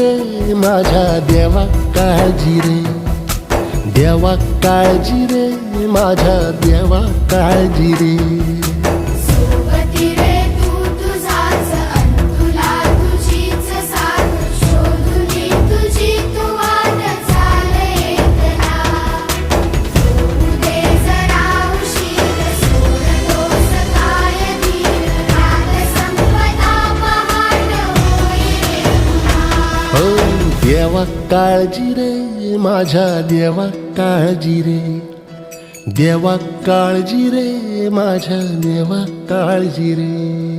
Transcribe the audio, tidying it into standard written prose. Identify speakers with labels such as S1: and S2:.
S1: रे माझ्या देवा काळजी रे, देवा काळजी रे माझ्या देवा काळजी रे.
S2: सोबती रे तू तुझाच अंतुला तुझीच साथ, शोधुनी तुझी तू वाट चाले एकला. होऊ दे जरा उशीर, सोड दोष काय धीर, रात संपदा पहाट होई रे पुन्हा.
S1: हो देवा काळजी रे माझ्या देवा काळजी रे, देवा काळजी रे माझ्या देवा काळजी रे.